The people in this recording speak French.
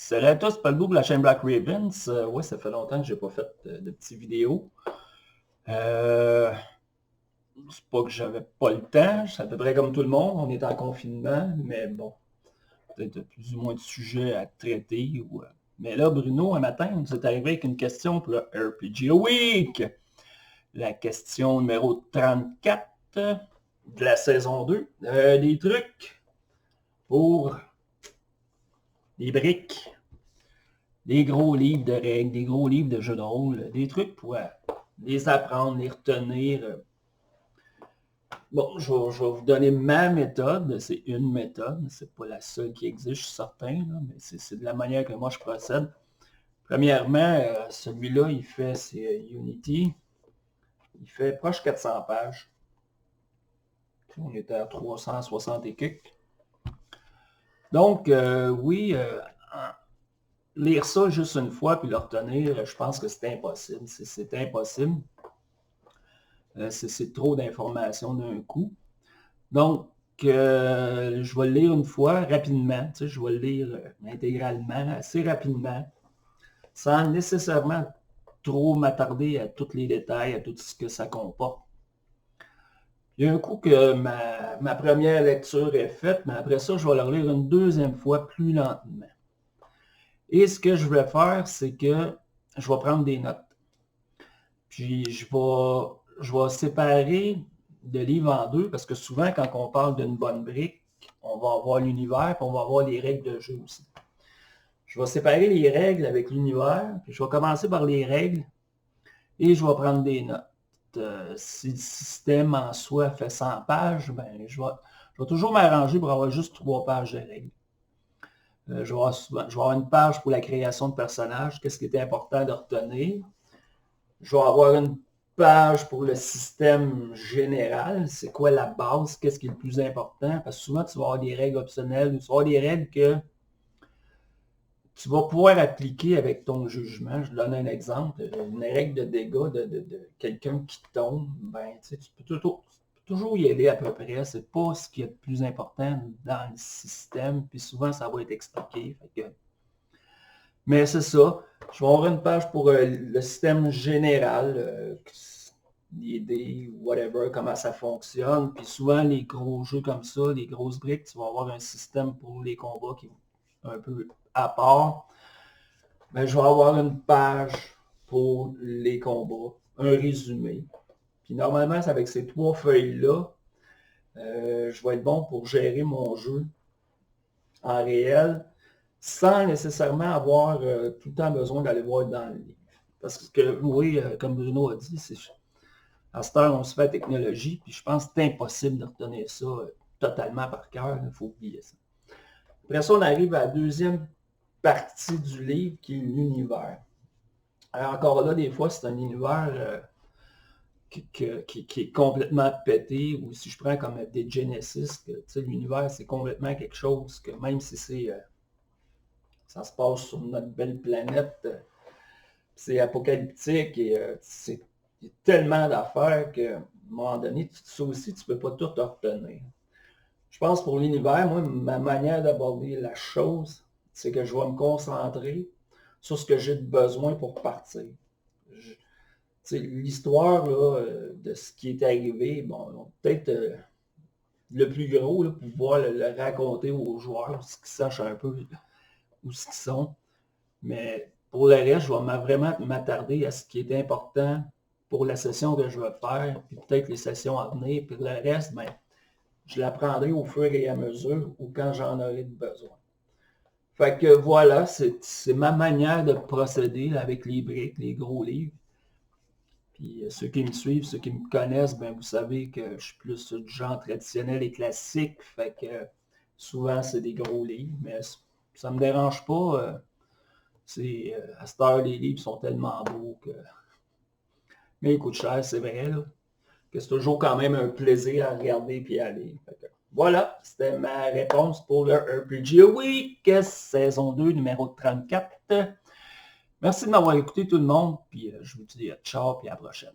Salut à tous, Paul Bou de la chaîne Black Ravens. Ouais, ça fait longtemps que j'ai pas fait de petites vidéos. C'est pas que j'avais pas le temps, c'est à peu près comme tout le monde, on est en confinement, mais bon, peut-être plus ou moins de sujets à traiter. Mais là, Bruno, un matin, on s'est arrivé avec une question pour le RPG Week. La question numéro 34 de la saison 2. Des trucs pour les briques. Des gros livres de règles, des gros livres de jeux de rôle, des trucs pour les apprendre, les retenir. Bon, je vais vous donner ma méthode. C'est une méthode, c'est pas la seule qui existe, je suis certain, là, mais c'est de la manière que moi je procède. Premièrement, celui-là, c'est Unity. Il fait proche 400 pages. On est à 360 et quelques. Donc, oui, lire ça juste une fois puis le retenir, je pense que c'est impossible. C'est impossible. C'est trop d'informations d'un coup. Donc, je vais le lire une fois rapidement. Tu sais, je vais le lire intégralement, assez rapidement, sans nécessairement trop m'attarder à tous les détails, à tout ce que ça comporte. Il y a un coup que ma première lecture est faite, mais après ça, je vais le relire une deuxième fois plus lentement. Et ce que je vais faire, c'est que je vais prendre des notes. Puis je vais séparer le livre en deux, parce que souvent, quand on parle d'une bonne brique, on va avoir l'univers, puis on va avoir les règles de jeu aussi. Je vais séparer les règles avec l'univers, puis je vais commencer par les règles, et je vais prendre des notes. Si le système en soi fait 100 pages, ben, je vais toujours m'arranger pour avoir juste 3 pages de règles. Je vais avoir une page pour la création de personnages, qu'est-ce qui était important de retenir. Je vais avoir une page pour le système général, c'est quoi la base, qu'est-ce qui est le plus important, parce que souvent tu vas avoir des règles optionnelles, ou tu vas avoir des règles que tu vas pouvoir appliquer avec ton jugement. Je donne un exemple, une règle de dégâts de quelqu'un qui tombe, ben, tu peux toujours y aller à peu près, c'est pas ce qui est le plus important dans le système, puis souvent ça va être expliqué. Mais c'est ça. Je vais avoir une page pour le système général, les dés, whatever, comment ça fonctionne. Puis souvent, les gros jeux comme ça, les grosses briques, tu vas avoir un système pour les combats qui est un peu à part. Mais je vais avoir une page pour les combats, un résumé. Puis normalement, c'est avec ces 3 feuilles-là, je vais être bon pour gérer mon jeu en réel, sans nécessairement avoir tout le temps besoin d'aller voir dans le livre. Parce que, oui, comme Bruno a dit, à cette heure, on se fait la technologie, puis je pense que c'est impossible de retenir ça totalement par cœur, il faut oublier ça. Après ça, on arrive à la deuxième partie du livre, qui est l'univers. Alors encore là, des fois, c'est un univers qui est complètement pété, ou si je prends comme des Genesis, l'univers, c'est complètement quelque chose que même si ça se passe sur notre belle planète, c'est apocalyptique et c'est tellement d'affaires qu'à un moment donné, ça aussi, tu ne peux pas tout retenir. Je pense pour l'univers, moi, ma manière d'aborder la chose, c'est que je vais me concentrer sur ce que j'ai besoin pour partir. L'histoire de ce qui est arrivé, bon, peut-être le plus gros là, pour pouvoir le raconter aux joueurs, ce qu'ils sachent un peu où ce qu'ils sont. Mais pour le reste, je vais vraiment m'attarder à ce qui est important pour la session que je vais faire, puis peut-être les sessions à venir, puis le reste, ben, je l'apprendrai au fur et à mesure ou quand j'en aurai besoin. Fait que voilà, c'est ma manière de procéder là, avec les briques, les gros livres. Puis ceux qui me suivent, ceux qui me connaissent, ben vous savez que je suis plus du genre traditionnel et classique. Fait que souvent, c'est des gros livres, mais ça me dérange pas. À cette heure, les livres sont tellement beaux que... Mais ils coûtent cher, c'est vrai, là. Que c'est toujours quand même un plaisir à regarder et à lire. Voilà, c'était ma réponse pour le RPG Week, saison 2, numéro 34. Merci de m'avoir écouté tout le monde, puis je vous dis ciao, puis à la prochaine.